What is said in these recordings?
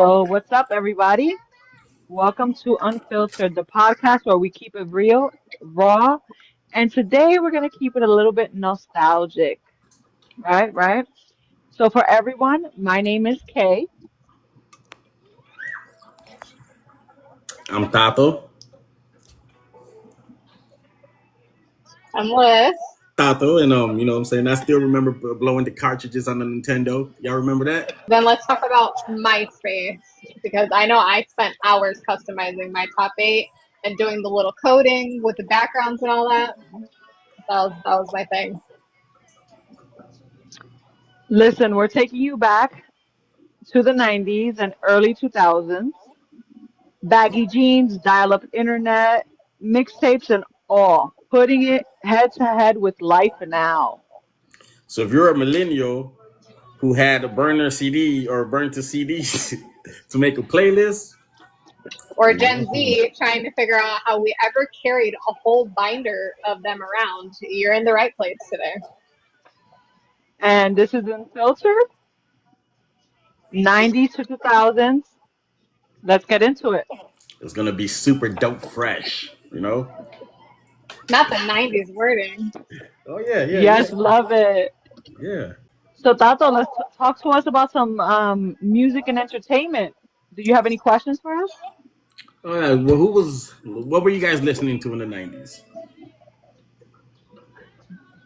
So, what's up, everybody? Welcome to Unfiltered, the podcast where we keep it real, raw, and today we're going to keep it a little bit nostalgic, right? Right? So, for everyone, my name is Kay. I'm Tato. I'm Liz. Tato, and what I'm saying, I still remember blowing the cartridges on the Nintendo. Y'all remember that? Then let's talk about MySpace because I know I spent hours customizing my top eight and doing the little coding with the backgrounds and all that. That was my thing. Listen, we're taking you back to the 90s and early 2000s. Baggy jeans, dial up internet, mixtapes, and all. Putting it head to head with life now. So if you're a millennial who had a burner CD or burnt a CDs to make a playlist, Or Gen Z trying to figure out how we ever carried a whole binder of them around. You're in the right place today. And this is Unfiltered, 90s to 2000s. Let's get into it. it's gonna be super dope fresh. Not the 90s wording. Oh yeah, yeah, Yes, love it. yeah. So, Tato, let's talk to us about some music and entertainment. Do you have any questions for us? Oh yeah. Well, what were you guys listening to in the '90s?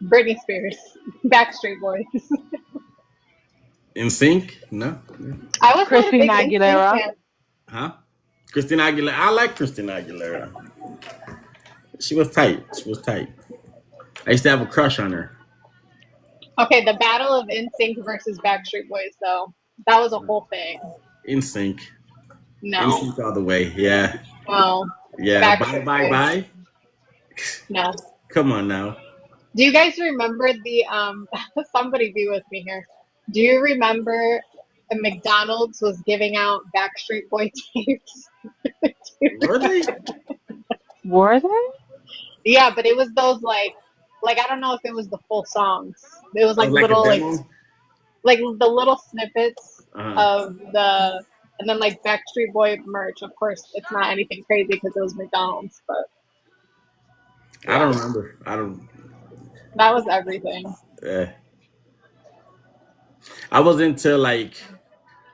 Britney Spears, Backstreet Boys. In Sync? No, I was not a big Christina NSYNC Aguilera. fan. huh? Christina Aguilera. I like Christina Aguilera. She was tight. She was tight. I used to have a crush on her. Okay, the battle of NSYNC versus Backstreet Boys, though, that was a whole thing. In Sync. In No, Sync all the way. Yeah. well, Yeah. Bye, Backstreet bye, Boys. bye. No. Come on now. Do you guys remember the somebody be with me here. Do you remember McDonald's was giving out Backstreet Boy tapes? Were they? Were they? Yeah, but it was those like I don't know if it was the full songs. It was Oh, like like a little demo? like the little snippets Uh-huh. of the and then like Backstreet Boy merch. Of course, it's not anything crazy because it was McDonald's, but I yeah, don't remember. I don't. that was everything. Uh, I was into like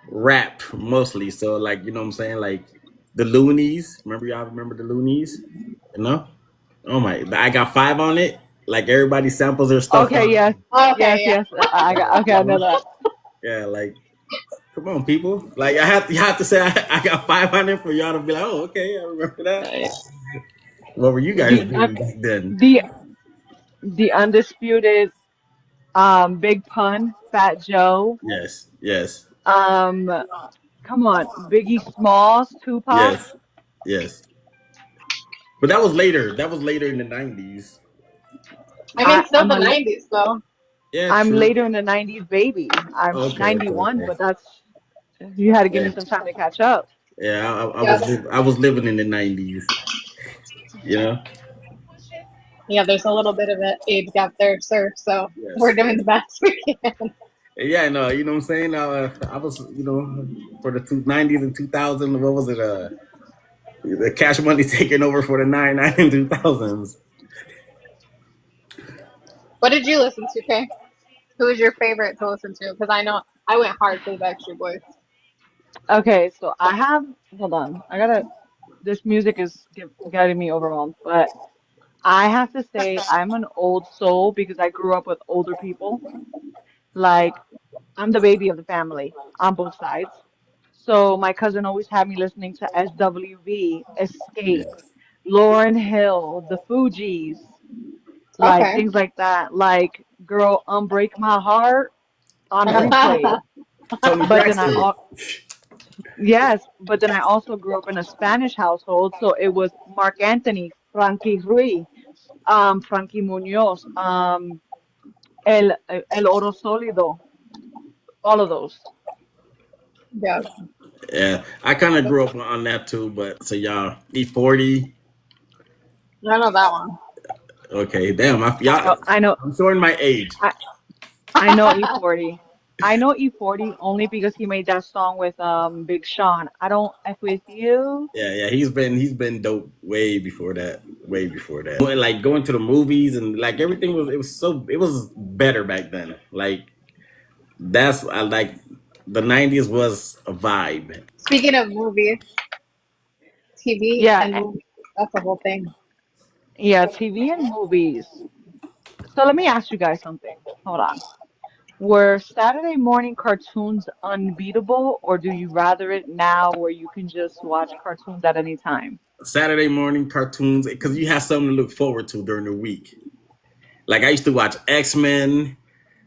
rap mostly. So like what I'm saying, like the Loonies. Remember y'all remember the Loonies? You know? Oh my! I got five on it. Like everybody samples their stuff Okay, on. yes, yes, Okay, yeah. yes. I got. Okay, I know that. Yeah, like come on, people. Like you have to say I got 500 for y'all to be like, oh, okay, I remember that. Uh, What were you guys The doing back then? the the undisputed Big Pun, Fat Joe. Yes, yes, Um, come on, Biggie Smalls, Tupac. yes, yes. But that was later. That was later in the 90s. I mean, still I'm the '90s though. Yeah, I'm true. later in the 90s baby. I'm Okay, okay, 91, okay. but that's you had to give me Yeah, some time to catch up. yeah. Yeah, I was living in the 90s. You know. yeah. There's a little bit of an age gap there, sir. So we're Yes. doing the best we can. Yeah, no, you know what I'm saying. I was, for the 90s and 2000. What was it? The Cash Money taking over for the 99 and 2000s. What did you listen to, Kay? Who was your favorite to listen to? Because I know I went hard for the Backstreet Boys. Okay, so I have, hold on. I gotta, this music is getting me overwhelmed, but I have to say I'm an old soul because I grew up with older people. Like, I'm the baby of the family on both sides. So my cousin always had me listening to SWV, Yeah. Escape, Lauryn Hill, the Fugees, like Okay. things like that. Like, girl, Unbreak My Heart on replay. Tony But then Braxton. yes, but then I also grew up in a Spanish household, so it was Mark Anthony, Frankie Ruiz, Frankie Munoz, El Oro Sólido, all of those. Yeah, Yeah, I kind of grew up on that too. But so y'all E40. I know that one. Okay, damn. I know, I know, I'm showing my age. I know E40. I know E40 only because he made that song with Big Sean. I don't F with you. Yeah, he's been dope way before that. Way before that. Like going to the movies and like everything it was better back then. Like that's I like the '90s was a vibe. Speaking of movies, TV Yeah, and movies, that's the whole thing. yeah, TV and movies. So let me ask you guys something. Hold on. Were Saturday morning cartoons unbeatable, or do you rather it now where you can just watch cartoons at any time? Saturday morning cartoons because you have something to look forward to during the week. Like I used to watch X-Men,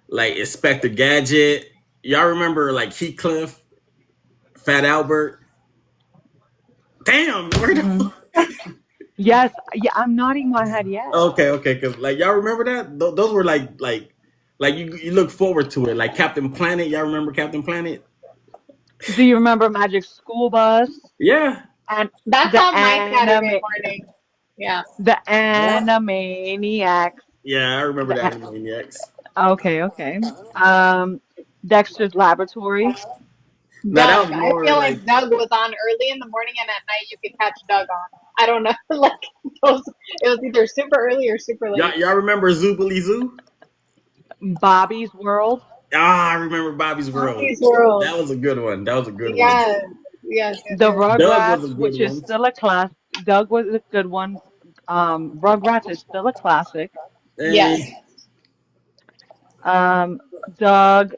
like Inspector Gadget. Y'all remember like Heathcliff, Fat Albert? Damn, where Hmm. the Yes, yeah, I'm nodding my head yes. okay, because like y'all remember that? Those were like you look forward to it. Like Captain Planet, y'all remember Captain Planet? Do you remember Magic School Bus Yeah, and That's the on my Saturday anime, morning. Yeah. the yeah, Animaniacs? yeah. I remember The the a- Animaniacs. okay, okay. Um, Dexter's Laboratory. Now that Doug. was I more feel like like Doug was on early in the morning and at night you could catch Doug on. I don't know. Like those it was either super early or super late. y'all remember Zoobly Zoo? Bobby's World. Ah, I remember Bobby's World. Bobby's World. That was a good one. That was a good one. Yes. Yes, yes, The yes. Doug was a Rugrats, good which is one. still a class. Doug was a good one. Rugrats is still a classic. Yes. Eh, Um, Doug,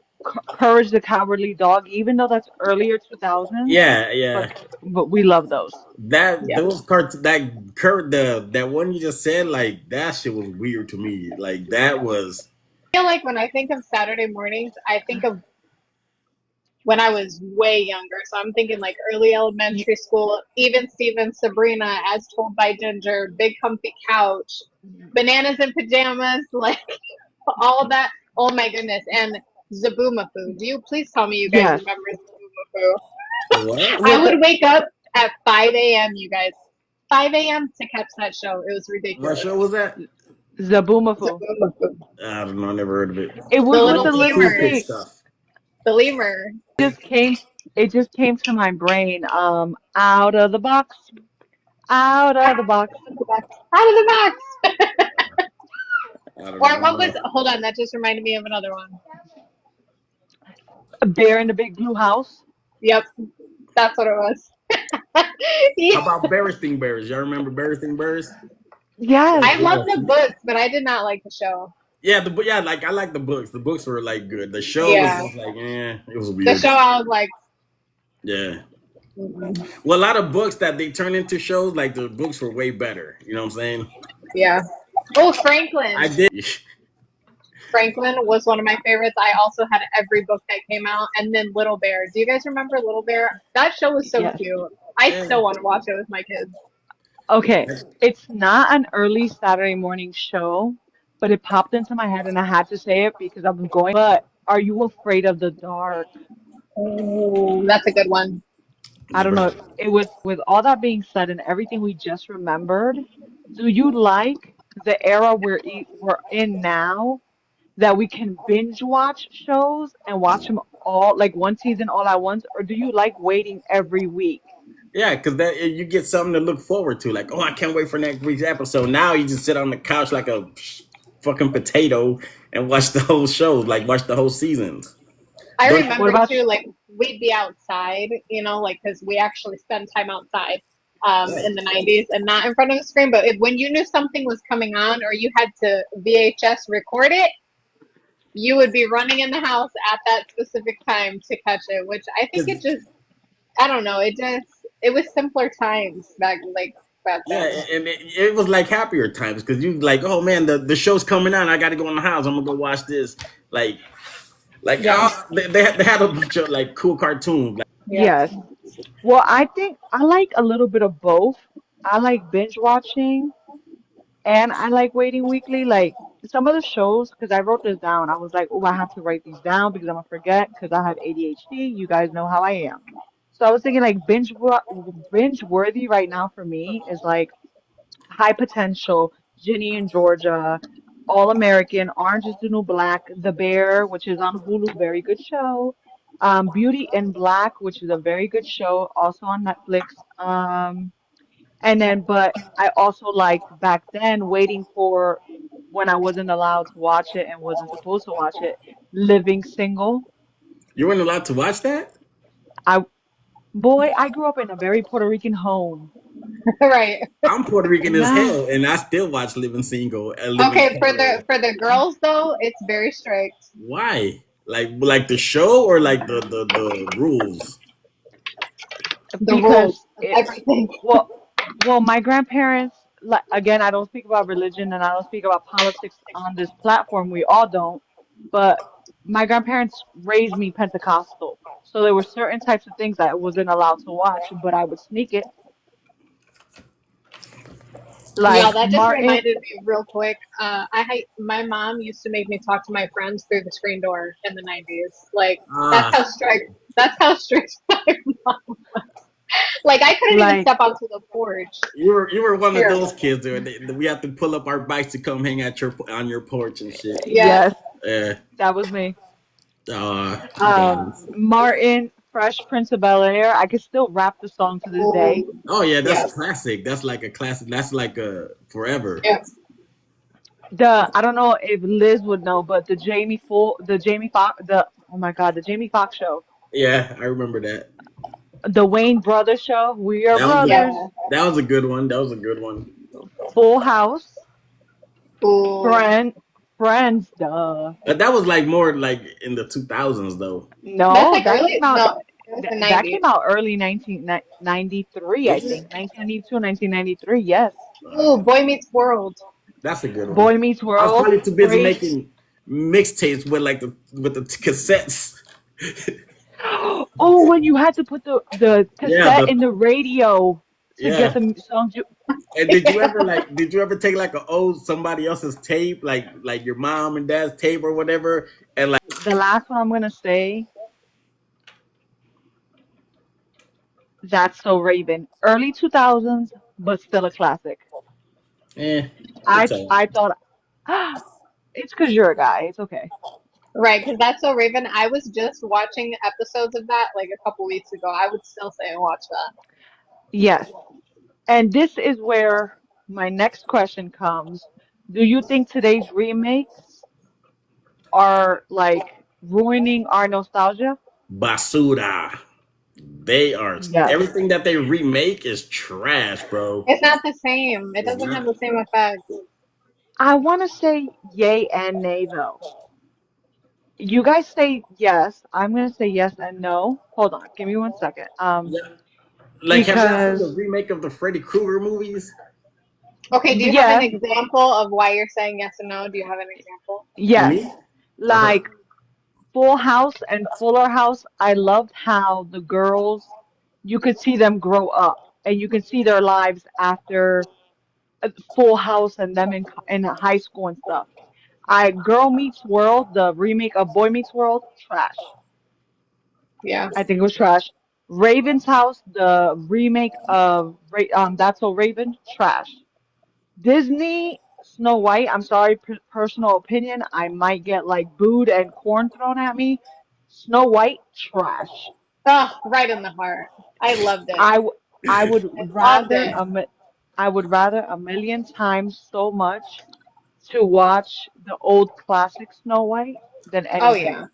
Courage the Cowardly Dog, even though that's earlier 2000s, yeah, yeah. but we love those. That Yep. those cards that Kurt that one you just said like that shit was weird to me. Like that was I feel like when I think of Saturday mornings, I think of when I was way younger. So I'm thinking like early Y- elementary school, even Steven, Sabrina, As Told by Ginger, Big Comfy Couch, Bananas in Pajamas, like all of that. Oh my goodness. And Zaboomafoo. Do you please tell me you guys Yes, remember Zaboomafoo? what? I with would wake up at 5 a.m., you guys. 5 a.m. to catch that show. It was What ridiculous. show was that? Zaboomafoo. Zaboomafoo. I don't know. I never heard of it. It The was with little the Some little cool kid lemurs. thing. stuff. The lemur. Just came. It just came to my brain. Out of the box, out of the box. Out of the box. Out of the box. I don't Or what know. was, hold on, that just reminded me of another one. A Bear in the Big Blue House. Yep, that's what it was. How Yeah. about Bearsting Bears? Y'all remember Bearsting Bears? Yes, I love the books, but I did not like the show. Yeah, yeah, like I like the books. The books were like good. The show was Yeah. just like, it was The weird. show, I was like, Yeah. mm-mm. Well, a lot of books that they turn into shows, like the books were way better. You know what I'm saying? Yeah. Oh, I Franklin. did. Franklin was one of my favorites. I also had every book that came out. And then Little Bear. Do you guys remember Little Bear? That show was so yes. cute. I Yeah. still want to watch it with my kids. Okay, it's not an early Saturday morning show, but it popped into my head and I had to say it because I was going. But are you afraid of the dark? Oh, that's a good one. I don't Never. know. It was with all that being said and everything we just remembered. Do you like the era we're in now that we can binge watch shows and watch them all like one season all at once, or do you like waiting every week? Yeah, because that you get something to look forward to. Like, oh, I can't wait for next week's episode. Now you just sit on the couch like a fucking potato and watch the whole show, like watch the whole seasons. I Don't What remember about too, like we'd be outside, like because we actually spend time outside right. in the 90s and not in front of the screen. But when you knew something was coming on or you had to VHS record it, you would be running in the house at that specific time to catch it, which I think it 'Cause- just, I don't know, it was simpler times back yeah, then. and it was like happier times because you like, oh man, the show's coming on. I got to go in the house. I'm gonna go watch this. Like Yeah, they had a bunch of like cool cartoons. Like, yeah. yes. Well, I think I like a little bit of both. I like binge watching and I like waiting weekly. Like some of the shows, because I wrote this down. I was like, oh, I have to write these down because I'm gonna forget because I have ADHD. You guys know how I am. So I was thinking like binge worthy right now for me is like High Potential, Ginny and Georgia, All American, Orange is the New Black, The Bear, which is on Hulu, very good show. Beauty in Black, which is a very good show, also on Netflix. And then, but I also liked back then waiting for when I wasn't allowed to watch it and wasn't supposed to watch it, Living Single. You weren't allowed to watch that. I Boy, I grew up in a very Puerto Rican home. Right. I'm Puerto Rican as Nah. hell, and I still watch Living Single. Living Okay, for Single. the girls though, it's very strict. Why? Like the show or like the rules? The Because rules, it, everything. well, my grandparents, like, again, I don't speak about religion and I don't speak about politics on this platform. We all don't. But my grandparents raised me Pentecostal. So there were certain types of things that I wasn't allowed to watch, but I would sneak it. Yeah, Like that just Martin, reminded me real quick. My mom used to make me talk to my friends through the screen door in the 90s. Like that's Ah, how strict. That's how strict my mom was. Like I couldn't even like, step onto the porch. you were one of those Terrible. kids where we have to pull up our bikes to come hang at your on your porch and shit. Yeah. yes, Yeah. that was me. You guys. Martin, Fresh Prince of Bel-Air. I could still rap the song to this day. Oh yeah, that's Yes. classic. That's like a classic. That's like a forever. Yeah. I don't know if Liz would know, but the Jamie Foxx, oh my God, the Jamie Foxx show, Yeah, I remember that. the Wayne Brothers show, We Are That was Yeah. Brothers, that was a good one. That was a good one. Full House, Ooh. Friends, duh. But that was like more like in the 2000s though. That's No, like that early. came out No, it was the that 90s. came out early 1993, I Was it? think. 1992, 1993, yes. Ooh, Boy Meets World. That's a good one. Boy Meets I was World, probably too busy great. making mixtapes with like the cassettes. Oh, when you had to put the Yeah, cassette in the radio to yeah. get the songs you. And did you ever take like a old somebody else's tape, like your mom and dad's tape or whatever, and like The last one I'm gonna say, That's So Raven. Early 2000s, but still a classic. it's all I thought, it's because you're a guy. It's okay. Right, because that's so Raven. I was just watching episodes of that like a couple weeks ago. I would still say watch that. Yes. And this is where my next question comes. Do you think today's remakes are like ruining our nostalgia? basura. They are Yes. everything that they remake is trash, bro. It's not the same. It It's doesn't have not. the same effect. I want to say yay and nay though. You guys say yes. I'm gonna say yes and no. Hold on, give me 1 second. Yeah. Like, have y'all seen the Because remake of the Freddy Krueger movies? Okay, do you have an yes, example of why you're saying yes and no? Do you have an example? yes, Me? Uh-huh. like Full House and Fuller House. I loved how the girls, you could see them grow up and you could see their lives after Full House and them in high school and stuff. Girl Meets World, the remake of Boy Meets World, trash. Yeah. I think it was trash. Raven's House, the remake of That's So Raven, trash. Disney Snow White, I'm sorry, personal opinion, I might get like booed and corn thrown at me. Snow White, trash. Oh, right in the heart. I loved it. I w- I would I loved rather it. I would rather a million times so much to watch the old classic Snow White than Oh yeah. anything.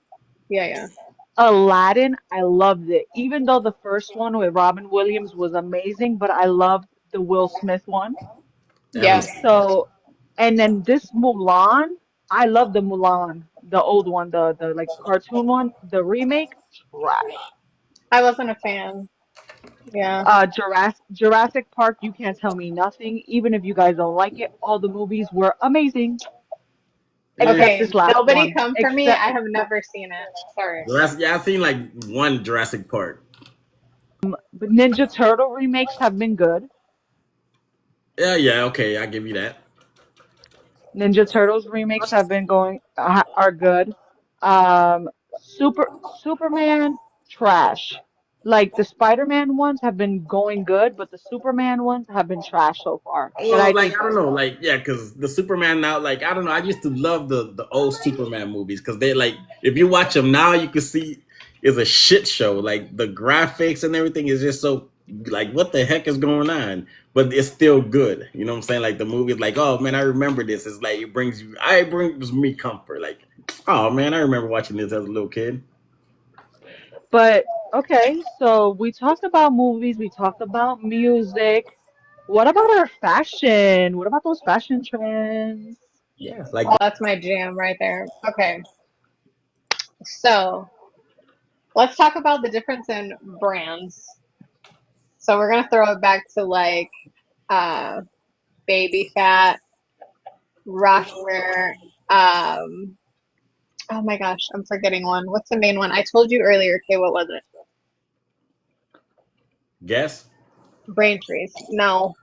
Yeah, yeah. Aladdin, I loved it. Even though the first one with Robin Williams was amazing, but I loved the Will Smith one. That Yeah. was So, and then this Mulan, I love the Mulan, the old one, the like cartoon one, the remake, trash. I wasn't a fan. Yeah. Jurassic Park, you can't tell me nothing. Even if you guys don't like it, all the movies were amazing, eh. except Okay, this last nobody one. come for me. Except I have never seen it. Sorry. Jurassic. Yeah, I've seen like one Jurassic Park. but Ninja Turtle remakes have been good. Yeah, yeah, okay, I give you that. Ninja Turtles remakes have been going are good. Superman, trash. Like the Spider-Man ones have been going good, but the Superman ones have been trash so far that Well, I like think I don't of. know, like yeah, because the Superman now, like I don't know, I used to love the old Superman movies because they like if you watch them now, you can see it's a shit show. Like the graphics and everything is just so like what the heck is going on? But it's still good. You know what I'm saying? Like the movie is like, oh man, I remember this. It's like it brings me comfort. Like, oh man, I remember watching this as a little kid. But okay, so we talked about movies, we talked about music. What about our fashion? What about those fashion trends? Yeah, like Oh, that's my jam right there. Okay, so let's talk about the difference in brands. So we're gonna throw it back to like uh baby fat, Rockwear, um oh my gosh, I'm forgetting one. What's the main one? I told you earlier, okay, what was it? guess. Braintrees. No,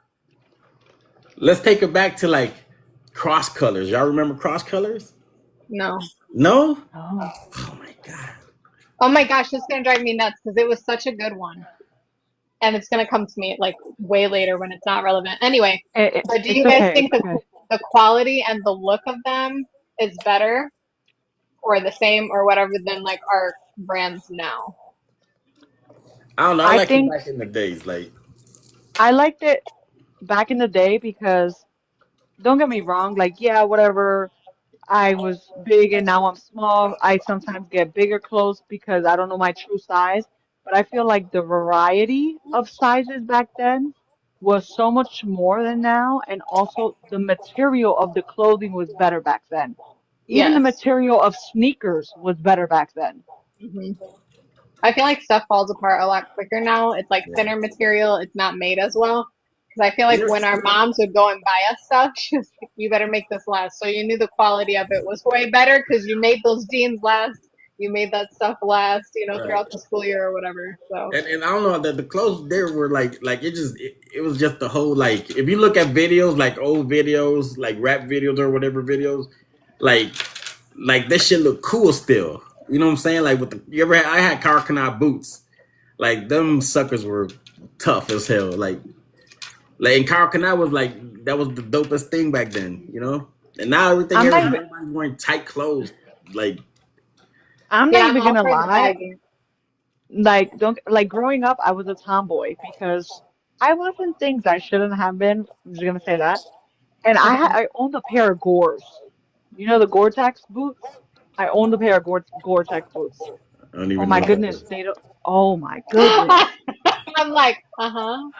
Let's take it back to like cross colors. Y'all remember cross colors? no. No? Oh, Oh my god. Oh my gosh, it's gonna drive me nuts because it was such a good one. And it's gonna come to me like way later when it's not relevant. Anyway, but do it's you guys okay, think it's okay. the quality and the look of them is better or the same or whatever than like our brands now? I don't know. I I like it think back in the days. Like, I liked it back in the day because don't get me wrong, like yeah, whatever. I was big and now I'm small. I sometimes get bigger clothes because I don't know my true size. But I feel like the variety of sizes back then was so much more than now. And also the material of the clothing was better back then. Even the Yes. material of sneakers was better back then. hmm I feel like stuff falls apart a lot quicker now. It's like yeah. thinner material. It's not made as well. Because I feel like when Yes. our moms would go and buy us stuff, she was like, you better make this last. So you knew the quality of it was way better because you made those jeans last. You made that stuff last, Right. throughout the school year or whatever. So, And I don't know that the clothes there were like it was just the whole like if you look at videos like old videos like rap videos or whatever videos like this shit look cool still. You know what I'm saying? Like with the you ever had, I had Carcanine boots. Like them suckers were tough as hell. Like and Carcanine was like that was the dopest thing back then. You know. And now I'm not even everybody's wearing tight clothes. Like I'm not yeah, I'm even all gonna for the lie. baggy. Like don't like growing up I was a tomboy because I wasn't things I shouldn't have been. I'm just gonna say that. And I owned a pair of Gores. You know the Gore-Tex boots? I owned a pair of Gore-Tex boots. I don't Oh even know my what that goodness, is. they don't. Oh my goodness. I'm like,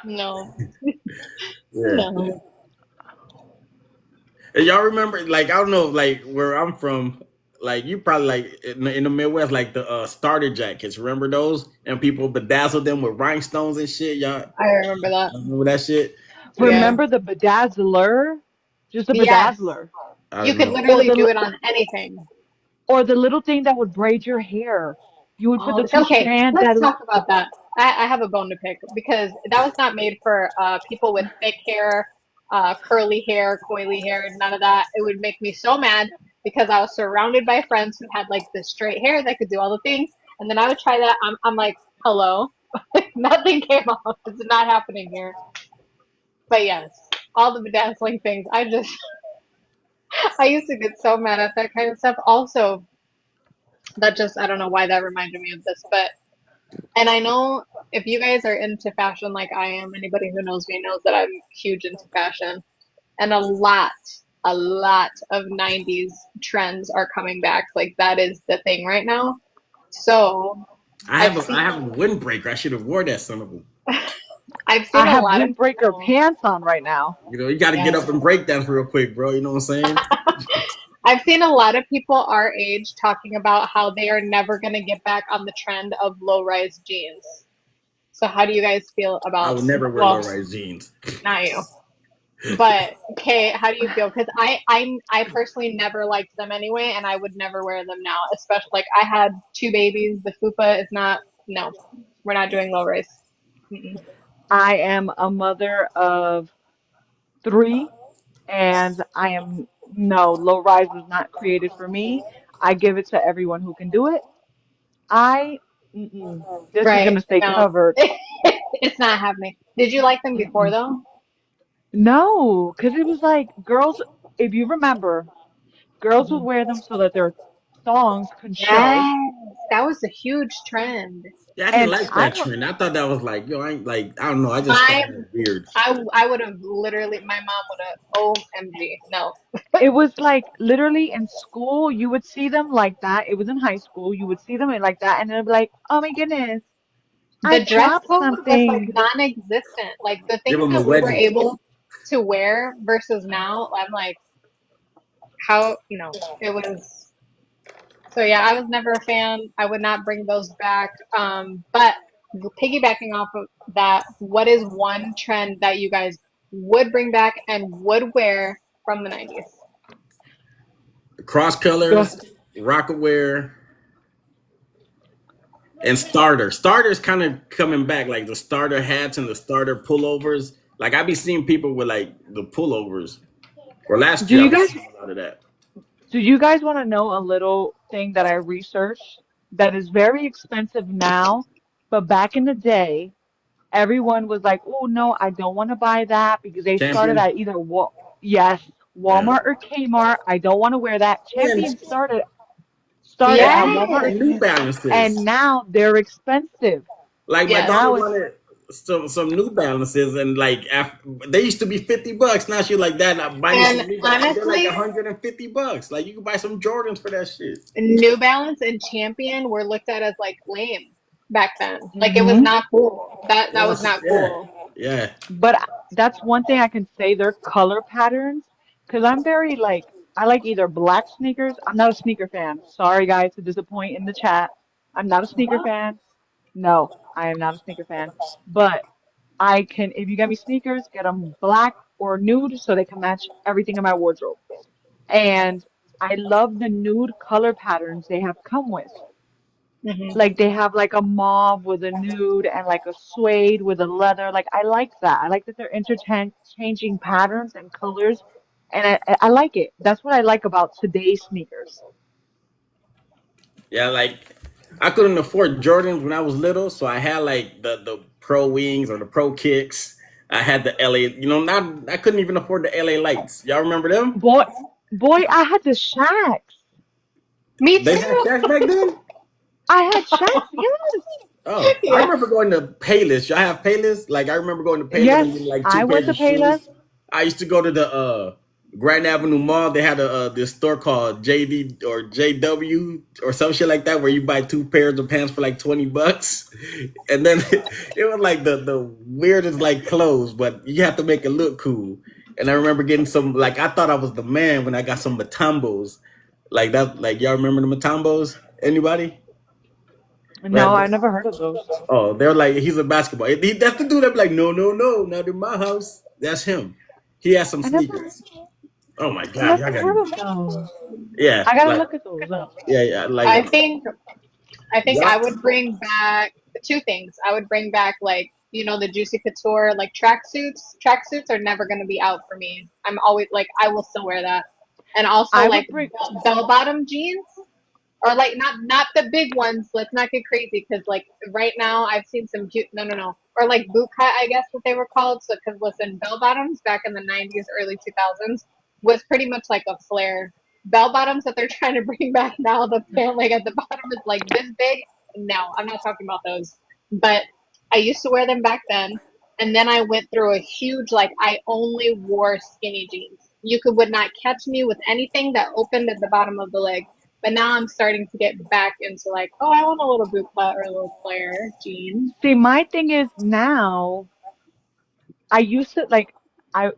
no, Yeah. no. And y'all remember, like, I don't know, like, where I'm from, like, you probably, like, in the Midwest, like, the starter jackets. Remember those? And people bedazzled them with rhinestones and shit. I remember that. Y'all remember that shit? Yeah. Yeah. Remember the bedazzler? Just a Yes. bedazzler. I You don't could know. Or literally the do li- it on anything. or the little thing that would braid your hair. You would put the Oh, two okay. strands Let's that talk about that. I have a bone to pick because that was not made for people with thick hair, curly hair, coily hair, none of that. It would make me so mad because I was surrounded by friends who had like this straight hair that could do all the things, and then I would try that. I'm like, hello, nothing came off. It's not happening here. But yes, all the bedazzling things. I used to get so mad at that kind of stuff. Also, that just I don't know why that reminded me of this, but and I know if you guys are into fashion like I am, anybody who knows me knows that I'm huge into fashion. And a lot of 90s trends are coming back. Like that is the thing right now. So I've I seen have a windbreaker. I should have wore that son of a. I've I seen a have lot of windbreaker people. pants on right now. You know, you got to get Yeah. up and break dance real quick, bro. You know what I'm saying? I've seen a lot of people our age talking about how they are never going to get back on the trend of low rise jeans. So how do you guys feel I about, would never wear low well, rise jeans. not you, but okay, how do you feel? Because I personally never liked them anyway, and I would never wear them now. Especially like I had two babies. The fupa is not. No, we're not doing low rise. Mm-mm. I am a mother of three, and I am no, low rise was not created for me. I give it to everyone who can do it. I Mm-mm. This is Right. gonna stay No. covered. It's not happening. Did you like them before Mm-mm. though? No, because it was like girls, if you remember, girls would Mhm. wear them so that their thongs could show. Yes, that was a huge trend. Yeah, I didn't And like I that don't, trend. I thought that was like, yo, I ain't like, I don't know. I just My, found it weird. I would have literally, my mom would have, OMG, no. it was like literally in school, you would see them like that. It was in high school, you would see them like that, and it'd be like, oh my goodness, I The dress dropped code was like something. non-existent. Like the Give things them a that we were wedgie. able to wear versus now, I'm like, how, it was. So yeah, I was never a fan. I would not bring those back. But piggybacking off of that, what is one trend that you guys would bring back and would wear from the 90s? Cross Go. colors, Rockaware, and starter. Starter's kind of coming back, like the starter hats and the starter pullovers. Like I be seeing people with like the pullovers. Or last Do year I you was guys seeing a lot of that. do you guys want to know a little thing that I researched that is very expensive now, but back in the day, everyone was like, "Oh no, I don't want to buy that because they started Champion. at either yes, Yeah. Walmart or Kmart. I don't want to wear that." And, Champion started at Walmart or Yes, and New Kmart, and Balances. now they're expensive. Like my yes. daughter Now it's wanted some New Balances, and like they used to be $50. Now she's like, Dad, buy me some And New Balances. They're like honestly, $150. Like you can buy some Jordans for that shit. New Balance and Champion were looked at as like lame back then. Like it was hmm not cool. That was Yes, not yeah, cool. yeah. But that's one thing I can say, their color patterns, because I'm very like, I like either black sneakers. I'm not a sneaker fan. Sorry, guys, to disappoint in the chat. I'm not a sneaker fan. No, I am not a sneaker fan. But I can, if you get me sneakers, get them black or nude so they can match everything in my wardrobe. And I love the nude color patterns they have come with. Hmm. Like they have like a mauve with a nude and like a suede with a leather. Like I like that. I like that they're interchanging patterns and colors, and I like it. That's what I like about today's sneakers. Yeah, like I couldn't afford Jordans when I was little, so I had like the Pro Wings or the Pro Kicks. I had the LA, not I couldn't even afford the LA Lights. Y'all remember them? Boy, boy, I had the Shacks. Me They had too. Shacks back then. I had Shacks. Yes, Oh, I Yeah. remember going to Payless. Y'all have Payless? Like I remember going to Payless and getting yes. like two I went pairs to of shoes. Payless. I used to go to the Grand Avenue Mall. They had a this store called JD or JW or some shit like that where you buy two pairs of pants for like $20. And then it was like the weirdest like clothes, but you have to make it look cool. And I remember getting some like I thought I was the man when I got some Matambos. Like that, like y'all remember the Matambos? Anybody? No, I Right. never heard of those. Oh, they're like he's a basketball. That's the dude. That be like, no, no, no, not in my house. That's him. He has some I never, sneakers. Oh my I god, never y'all got heard of those. yeah, I gotta like look at those up. yeah, I like think I think I y'all. would bring back two things. I would bring back like the Juicy Couture like tracksuits. Tracksuits are never gonna be out for me. I'm always like I will still wear that. And also I like would bring. bell bottom jeans or like not the big ones. Let's not get crazy because like right now I've seen some cute no or like boot cut I guess what they were called. So because listen, bell bottoms back in the 90s, early 2000s was pretty much like a flare. Bell bottoms that they're trying to bring back now, the pant leg at the bottom is like this big. No, I'm not talking about those. But I used to wear them back then, and then I went through a huge like I only wore skinny jeans. You would not catch me with anything that opened at the bottom of the leg. But now I'm starting to get back into like, oh, I want a little boot cut or a little flare jean. See, my thing is now. I used to like I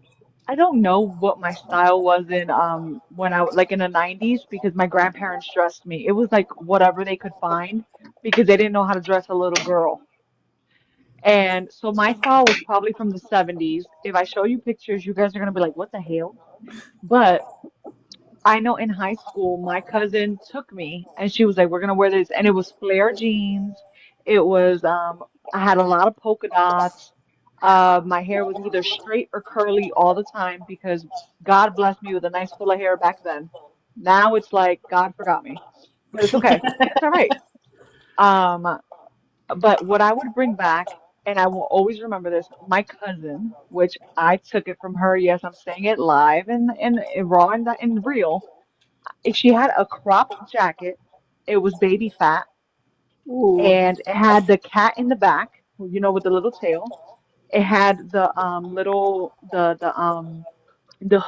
I don't know what my style was in when I like in the 90s because my grandparents dressed me. It was like whatever they could find because they didn't know how to dress a little girl. And so my style was probably from the 70s. If I show you pictures, you guys are gonna be like, "What the hell?" But I know in high school, my cousin took me and she was like, "We're gonna wear this," and it was flare jeans. It was I had a lot of polka dots. My hair was either straight or curly all the time because God blessed me with a nice full of hair back then. Now it's like God forgot me, but it's okay. It's all right. Um, But what I would bring back, and I will always remember this, my cousin, which I took it from her. Yes, I'm saying it live and raw and real. If she had a cropped jacket, it was baby fat, Ooh. and it had the cat in the back, with the little tail. It had the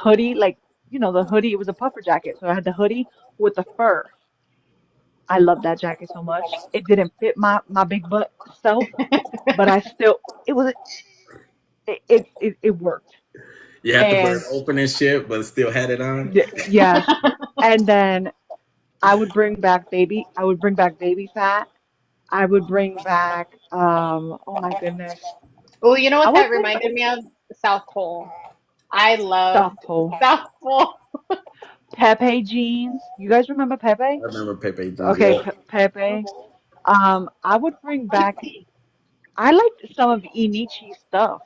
hoodie, like, the hoodie. It was a puffer jacket, so I had the hoodie with the fur. I love that jacket so much. It didn't fit my big butt self, but I still it was it worked. You had the bird And open and shit, but still had it on. yes, and then I would bring back baby fat. I would bring back oh my goodness. Oh, you know I what would that bring back reminded me of? South Pole. I South loved Pole. South Pole. Pepe jeans. You guys remember I Pepe? remember Pepe jeans. Okay, Yeah. Pepe. I would bring back I liked some of Inichi's stuff.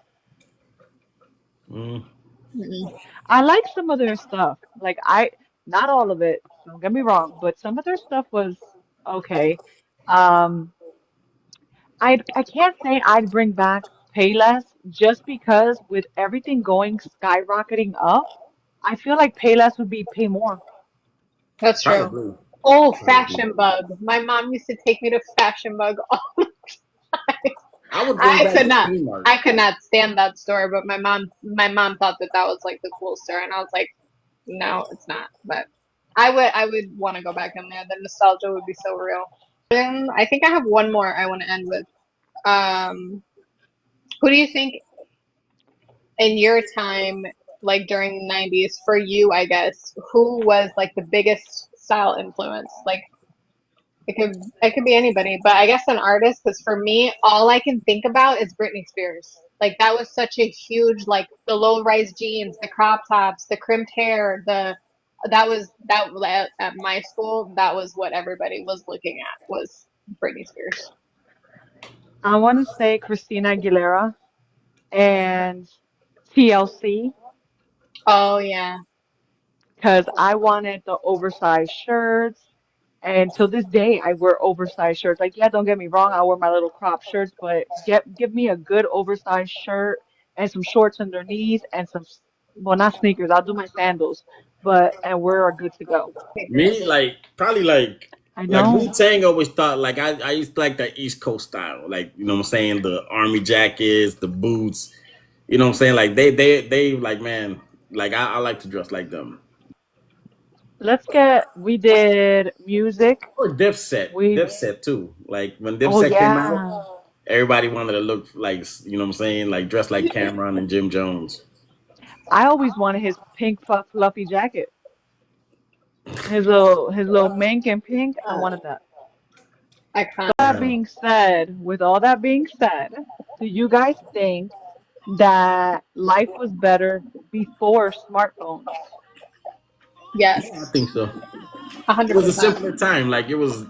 Mm. Mm-mm. I like some of their stuff. Like not all of it, don't get me wrong, but some of their stuff was okay. Um, I can't say I'd bring back Payless just because with everything going skyrocketing up, I feel like Payless would be pay more. That's true. Probably. Oh, Probably. Fashion Bug. My mom used to take me to Fashion Bug. I would bring I back could not. Kmart. I could not stand that store, but my mom thought that that was like the cool store, and I was like, no, it's not. But I would want to go back in there. The nostalgia would be so real. Then I think I have one more I want to end with. Um, who do you think in your time, like during the 90s, for you, I guess, who was like the biggest style influence? Like it could be anybody, but I guess an artist, because for me, all I can think about is Britney Spears. Like that was such a huge, like the low rise jeans, the crop tops, the crimped hair, the that was that at my school, that was what everybody was looking at was Britney Spears. I want to say Christina Aguilera and TLC Oh yeah. because I wanted the oversized shirts. And till this day, I wear oversized shirts. Like, yeah, don't get me wrong, I wear my little crop shirts, but give me a good oversized shirt and some shorts underneath and well, not sneakers. I'll do my sandals, and we're good to go. Me, like probably I like know. Wu Tang always thought like I used to like that East Coast style, like you know what I'm saying, the army jackets, the boots, you know what I'm saying, like they like man, like I like to dress like them. We did music. Or Dipset, We, Dipset too. Like when oh Dipset came out, yeah. everybody wanted to look like you know what I'm saying, like dressed like Cameron and Jim Jones. I always wanted his pink fluffy jacket. His little mink and pink. I Uh, wanted that. iconic. With all that being said, do you guys think that life was better before smartphones? Yeah, I Yes. think so. a It hundred was a percent. simpler time. Like it was,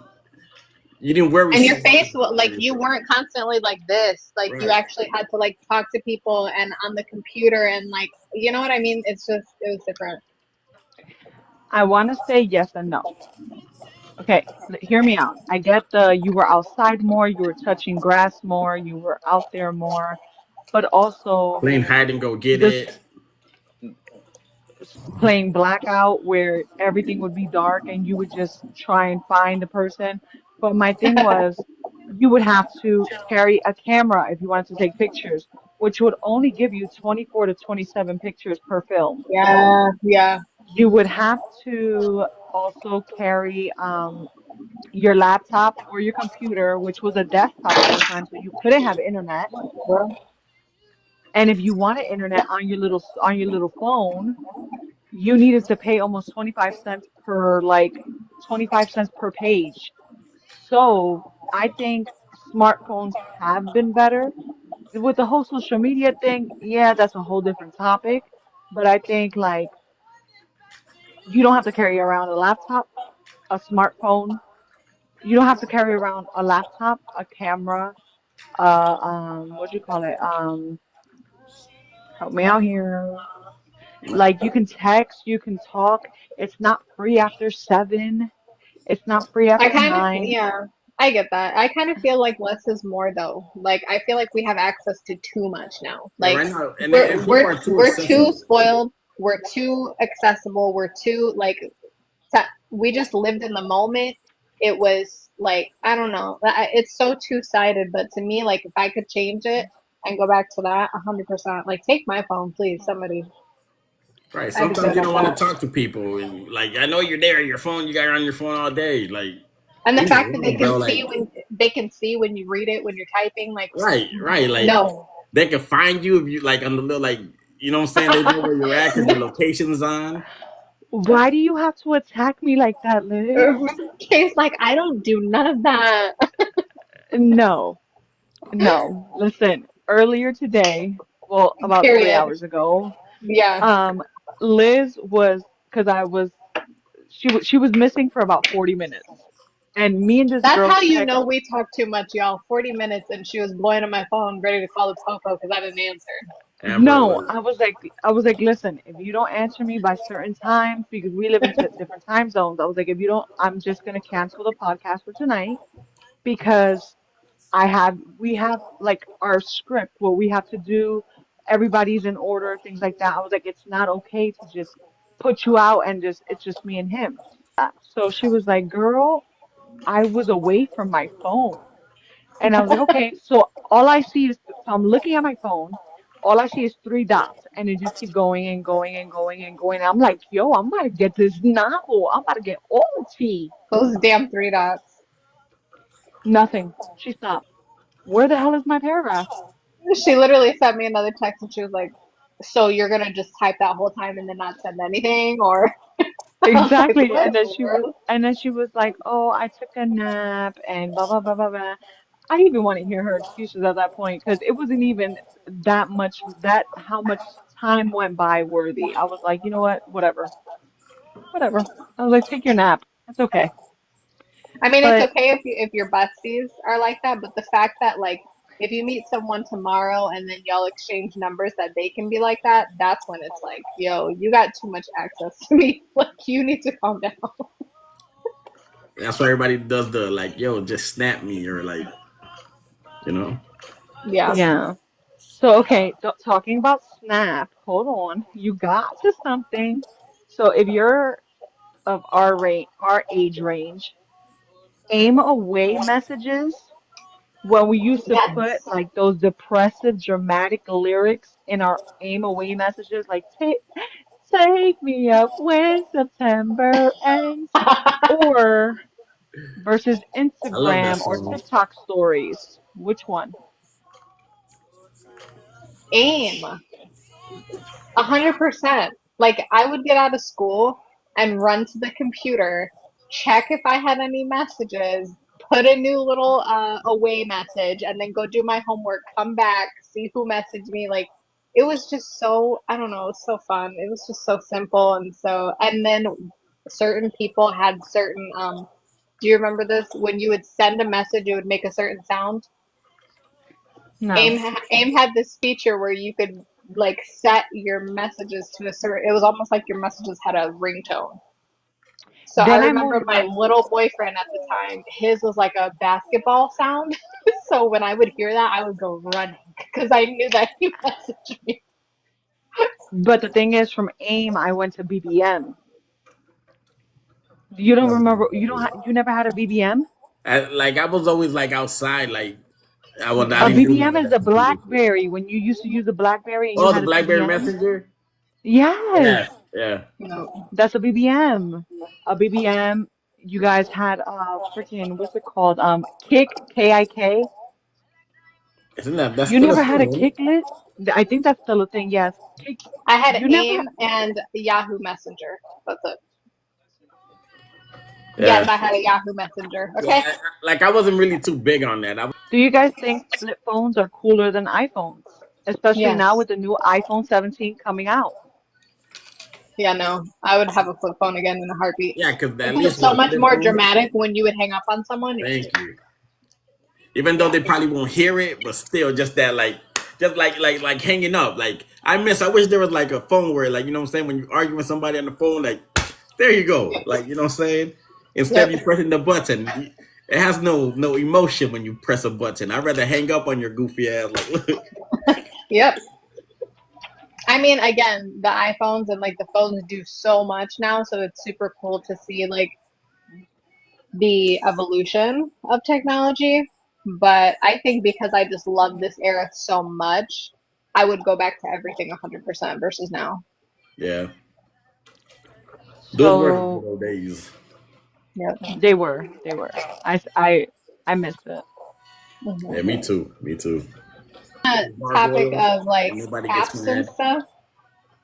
you didn't worry And your so face, much. like you weren't constantly like this. Like you Right. actually had to like talk to people and on the computer and like you know what I mean. It's just it was different. I want to say yes and no. Okay, hear me out. I get you were outside more, you were touching grass more, you were out there more, but also Playing hide and go get this it. playing blackout where everything would be dark and you would just try and find the person. But my thing was, you would have to carry a camera if you wanted to take pictures, which would only give you 24 to 27 pictures per film. Yeah, yeah. You would have to also carry your laptop or your computer, which was a desktop at the time, so you couldn't have internet. Well, And if you wanted internet on your little phone, you needed to pay almost 25 cents per 25 cents per page. So I think smartphones have been better. With the whole social media thing, yeah, that's a whole different topic. But I think like you don't have to carry around a laptop, a smartphone. You don't have to carry around a laptop, a camera, what do you call it? Help me out here. Like you can text, you can talk. It's not free after 7. It's not free I after kind of 9. yeah. I get that. I kind of feel like less is more though. Like I feel like we have access to too much now. Yeah, Like right now, and we're people we're are too we're too accessible. spoiled. We're too accessible. We're too like we just lived in the moment. It was like I don't know. It's so two-sided. But to me, like if I could change it and go back to that, 100%. Like take my phone, please, somebody. Right. I'd be good Sometimes you about don't want that. to talk to people, and like I know you're there, your phone, you got on your phone all day. Like, And the leave me fact that alone, bro. Like, they can see when you read it when you're typing, like right. Like, no. they can find you if you like on the little like, you know what I'm saying? They know where you're at because your location's on. Why do you have to attack me like that, Liz? Case like I don't do none of that. No, no. Listen, earlier today, well, about three Period. hours ago, Yeah. um, Liz was, because she was missing for about 40 minutes. And me and this That's girl how you text. know we talk too much, y'all. 40 minutes and she was blowing on my phone, ready to call the topo because I didn't answer. Amber No, was I was like, listen, if you don't answer me by certain times, because we live in different time zones, I was like, if you don't, I'm just gonna cancel the podcast for tonight because we have like our script where we have to do, everybody's in order, things like that. I was like, it's not okay to just put you out and it's just me and him. So she was like, girl, I was away from my phone. And I was like, okay, so all I see is, so I'm looking at my phone, all I see is three dots, and it just keep going and going and going and going. I'm like, yo, I'm about to get this novel. I'm about to get all tea. Those damn three dots. Nothing. She stopped. Where the hell is my paragraph? She literally sent me another text and she was like, so you're gonna just type that whole time and then not send anything? Or I was like, Exactly. what in the world? And then she was like, oh, I took a nap and blah, blah, blah, blah, blah. I didn't even want to hear her excuses at that point because it wasn't even that much, that how much time went by worthy. I was like, you know what? Whatever. Whatever. I was like, take your nap. It's okay. I mean, it's But okay if your besties are like that, but the fact that like if you meet someone tomorrow and then y'all exchange numbers that they can be like that, that's when it's like, yo, you got too much access to me. Like you need to calm down. that's why everybody does the like, yo, just snap me or like, you know. Yeah. yeah. So, okay, talking about Snap, hold on. You got to something. So, if you're of our age range, aim away messages when we used to put Yes. like those depressive, dramatic lyrics in our aim away messages, like take me up when September ends, or versus I love that Instagram or song. TikTok stories. Which one? Aim. 100%. Like I would get out of school and run to the computer, check if I had any messages, put a new little away message, and then go do my homework. Come back, see who messaged me. Like it was just so I don't know, it was so fun. It was just so simple and so. And then certain people had certain. Do you remember this? When you would send a message, it would make a certain sound. No. AIM had this feature where you could like set your messages to a certain. It was almost like your messages had a ringtone. So I Then I remember moved. my little boyfriend at the time. His was like a basketball sound. So when I would hear that, I would go running because I knew that he messaged me. But the thing is, from AIM, I went to BBM. You don't remember? You never had a BBM? Like I was always like outside, like I A didn't do BBM none of is a that stupid shit. BlackBerry. When you used to use a BlackBerry and you Oh, the had a BlackBerry BBM? Messenger. Yes, Yeah, yeah. No. that's a BBM. A BBM. You guys had freaking what's it called? Kick, K-I-K. Isn't that's You still a never had a thing, right? Kicklet? I think that's still a thing. Yes. Kick. I had You never. AIM and Yahoo Messenger. That's it. Yes, Yeah. I had a Yahoo Messenger. Yeah, Okay. like I wasn't really too big on that. Do you guys think flip phones are cooler than iPhones? Especially now Yes. with the new iPhone 17 coming out. Yeah, no. I would have a flip phone again in a heartbeat. Yeah, because at It was least so with a much flip more phone, dramatic when you would hang up on someone. It was thank just you. Even though yeah. they probably won't hear it, but still, just that just like hanging up. Like I wish there was like a phone where like you know what I'm saying when you argue with somebody on the phone, like there you go. Yep. Like you know what I'm saying. Instead of Yep. you pressing the button, It has no emotion when you press a button. I'd rather hang up on your goofy ass. Like, look. Yep. I mean, again, the iPhones and like the phones do so much now, so it's super cool to see like the evolution of technology. But I think because I just love this era so much, I would go back to everything 100% versus now. Yeah, those were the good So old days. Yep. they were. I missed it. Yeah, Mhm. me too. Me too. Topic Gargoyles, of like and nobody gets apps and mad. stuff.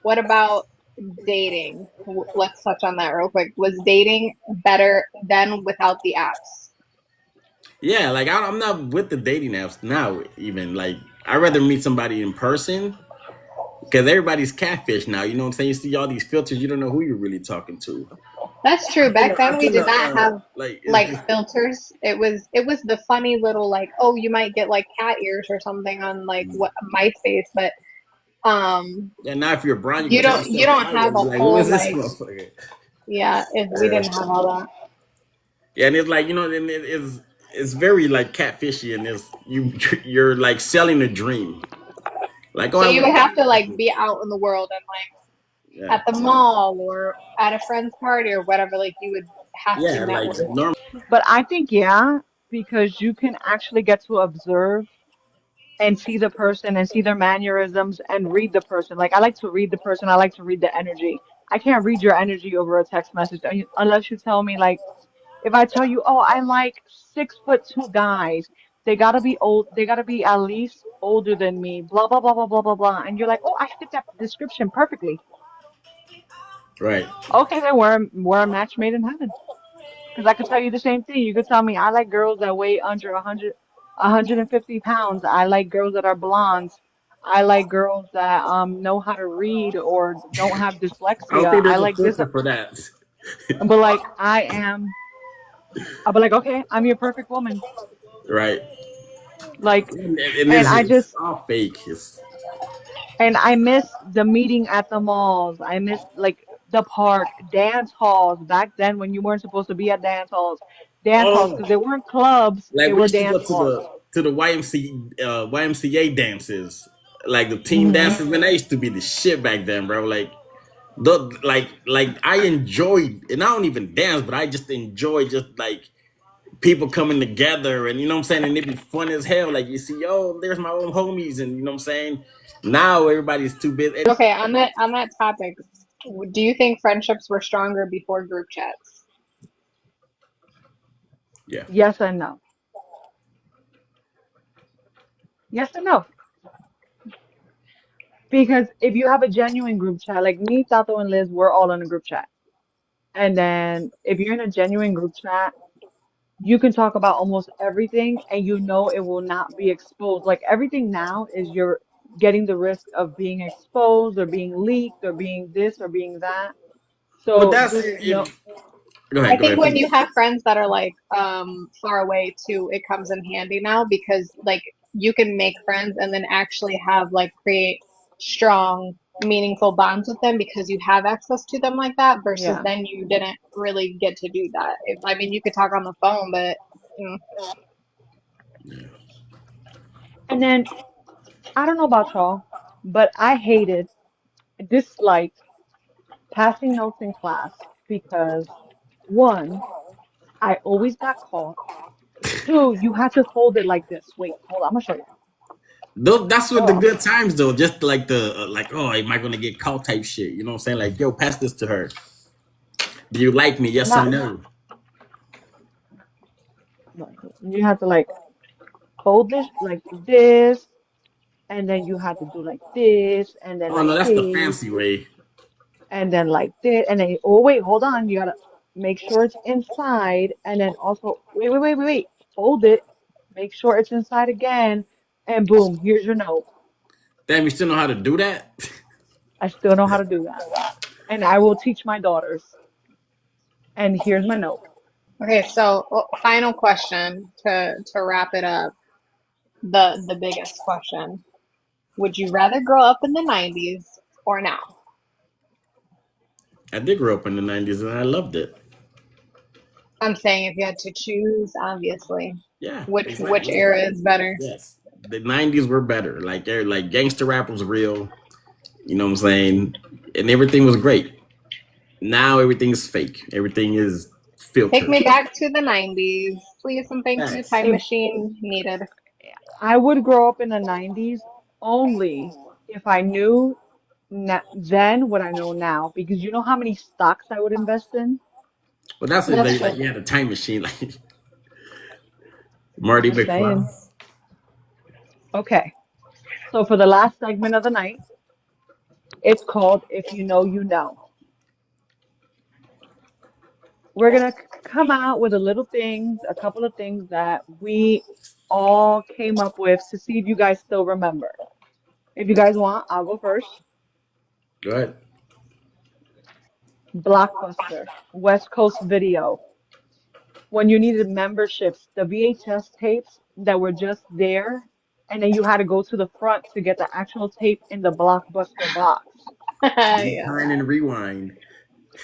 What about dating? Let's touch on that real quick. Was dating better than without the apps? Yeah, like I'm not with the dating apps now. Even like I'd rather meet somebody in person because everybody's catfish now. You know what I'm saying? You see all these filters, you don't know who you're really talking to. That's true. Back I then we feel did not have like like filters. It was the funny little like, oh, you might get like cat ears or something on like what MySpace, but yeah. Now if you're brown, you can you tell don't you yourself don't white have and a be like, who whole is this like, motherfucker? yeah, if we Yeah, didn't have all that. yeah, and it's like and it is it's very like catfishy, and it's you're like selling a dream. Like oh, So I you want would to have to like be out in the world and like yeah, at the mall or at a friend's party or whatever, like you would have to yeah, like network. normal, But I think yeah, because you can actually get to observe and see the person and see their mannerisms and read the person. Like I like to read the person. I like to read the energy. I can't read your energy over a text message unless you tell me like if I tell you, oh, I like 6'2" guys. They gotta be old. They gotta be at least older than me. Blah blah blah blah blah blah blah. And you're like, oh, I fit that description perfectly. right? Okay, then we're a match made in heaven. Because I could tell you the same thing. You could tell me I like girls that weigh under 150 pounds. I like girls that are blondes. I like girls that know how to read or don't have I don't dyslexia. think I there's a like this, filter for that, but like I'll be like, okay, I'm your perfect woman. right? Like, And and it's all fake. It's I miss the meeting at the malls. I miss like the park, dance halls back then when you weren't supposed to be at dance halls oh, because they weren't clubs, like they we were used to go dance halls. to the YMCA dances, like the team Hmm. dances. Man, that used to be the shit back then, bro. Like I enjoyed, and I don't even dance, but I just enjoy just like people coming together, and you know what I'm saying, and it'd be fun as hell. Like you see, oh, there's my own homies, and you know what I'm saying. Now everybody's too busy. Okay, on that topic, do you think friendships were stronger before group chats? Yeah, Yes and no. Yes and no. Because if you have a genuine group chat, like me, Tato, and Liz, we're all in a group chat. And then if you're in a genuine group chat, you can talk about almost everything and you know it will not be exposed. Like everything now is you're getting the risk of being exposed or being leaked or being this or being that. but So that's just know, if. Go I ahead, go think ahead, when you please. have friends that are like far away too, it comes in handy now because like you can make friends and then actually have like create strong, meaningful bonds with them because you have access to them like that versus yeah. then you didn't really get to do that. I mean, you could talk on the phone, but mm, And then I don't know about y'all, but I hated, disliked passing notes in class because one, I always got caught. Two, you had to hold it like this. Wait, hold on, I'm gonna show you. That's what the Oh, good times though. Just like the like, oh, am I gonna get caught type shit? You know what I'm saying? Like, yo, pass this to her. Do you like me? Yes or not, no? like, you had to like hold this like this, and then you had to do like this, and then Oh no, like that's the this, fancy way. and then like this, and then oh wait, hold on, you gotta make sure it's inside, and then also wait, hold it, make sure it's inside again, and boom, here's your note. Damn, you still know how to do that? I still know how to do that, and I will teach my daughters. And here's my note. okay, so final question to wrap it up. The biggest question. Would you rather grow up in the 90s or now? I did grow up in the '90s and I loved it. I'm saying if you had to choose, obviously, Yeah, which exactly. era is better? Yes, the '90s were better. Like gangster rap was real. You know what I'm saying? And everything was great. Now everything is fake. Everything is Take filtered. me back to the 90s, please, and thank you. Facts. Time If machine needed. I would grow up in the 90s only if I knew then what I know now, because you know how many stocks I would invest in? But that's it. That's They, true. like you had a time machine, like Marty Just McFly. saying. Okay, so for the last segment of the night, it's called If You Know, You Know. We're gonna come out with a couple of things that we all came up with to see if you guys still remember. If you guys want, I'll go first. Go ahead. Blockbuster, West Coast Video. When you needed memberships, the VHS tapes that were just there, and then you had to go to the front to get the actual tape in the Blockbuster box. Yeah. Return and rewind.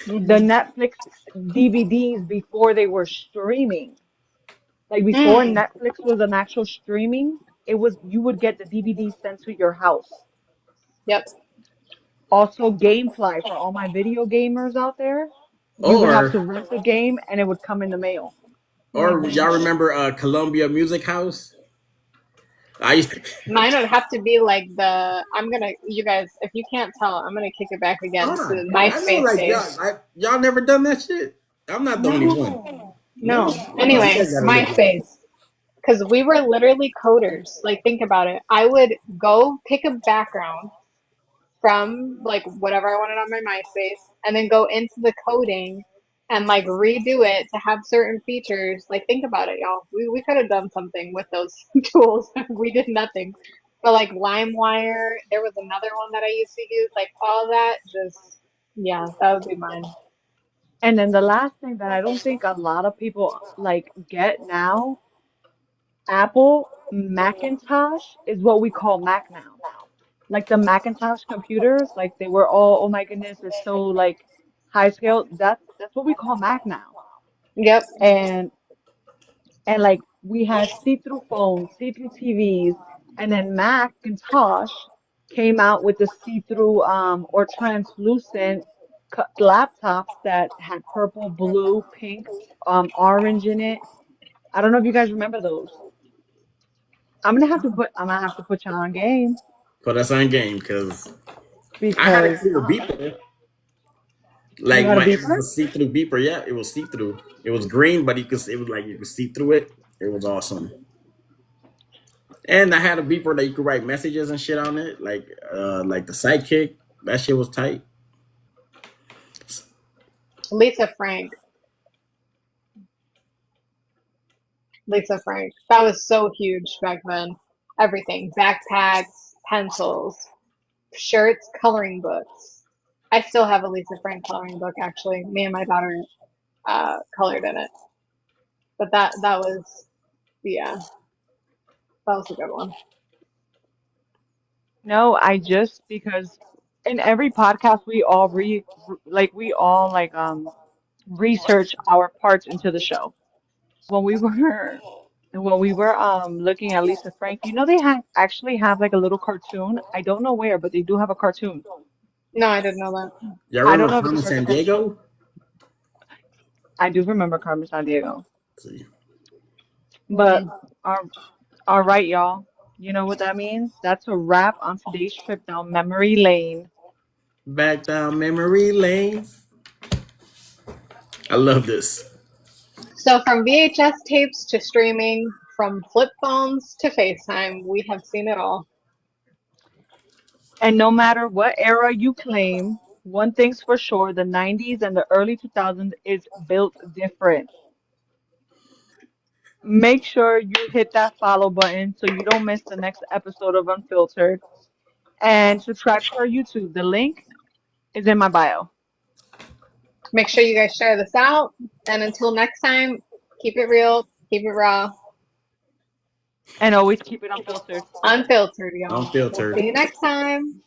The Hmm. Netflix DVDs before they were streaming. Like before Mm. Netflix was an actual streaming, it was you would get the DVD sent to your house. Yep. Also, Gamefly for all my video gamers out there. You would have Or to rent the game and it would come in the mail. Hmm. y'all remember Columbia Music House? I used to. Mine would have to be like I'm gonna, you guys, if you can't tell, I'm gonna kick it back again Hold to on. the I know, MySpace like days. y'all never done that shit. I'm not the only one. No. No. No. Oh, you Anyway, guys gotta look it up. MySpace. Because we were literally coders. Like, think about it. I would go pick a background from like whatever I wanted on my MySpace and then go into the coding and like redo it to have certain features. Like, think about it, y'all. We could have done something with those tools. We did nothing. But like LimeWire, there was another one that I used to use. Like, all that, just, yeah, that would be mine. And then the last thing that I don't think a lot of people like get now, Apple Macintosh is what we call Mac now. Like the Macintosh computers, like they were all, oh my goodness, it's so like high scale. That's what we call Mac now. Yep. And like we had see-through phones, see-through TVs, and then Macintosh came out with the see-through or translucent laptops that had purple, blue, pink, orange in it. I don't know if you guys remember those. I'm gonna have to put you on game Put us on game because I had a because clear beeper. you Like had a it was beeper. a see-through beeper. Yeah, it was see-through. It was green, but it was like you could see through it. It was awesome. And I had a beeper that you could write messages and shit on it, like the sidekick. That shit was tight. Lisa Frank. Lisa Frank. That was so huge back then. Everything. Backpacks, pencils, shirts, coloring books. I still have a Lisa Frank coloring book actually. Me and my daughter colored in it. But that was, yeah, that was a good one. No, I just because in every podcast we all like research our parts into the show. When we were looking at Lisa Frank, you know they actually have like a little cartoon. I don't know where, but they do have a cartoon. No, I didn't know that. Y'all I don't remember know if it's a Carmen San cartoon. Diego? I do remember Carmen Sandiego. See, But Mm-mm. all, all right, y'all. You know what that means? That's a wrap on today's trip down memory lane. back down memory lane. I love this. So from VHS tapes to streaming, from flip phones to FaceTime, we have seen it all. And no matter what era you claim, one thing's for sure, the 90s and the early 2000s is built different. Make sure you hit that follow button so you don't miss the next episode of Unfiltered. And subscribe to our YouTube. The link is in my bio. Make sure you guys share this out. And until next time, keep it real, keep it raw, And always keep it unfiltered. unfiltered, y'all. We'll Unfiltered. see you next time.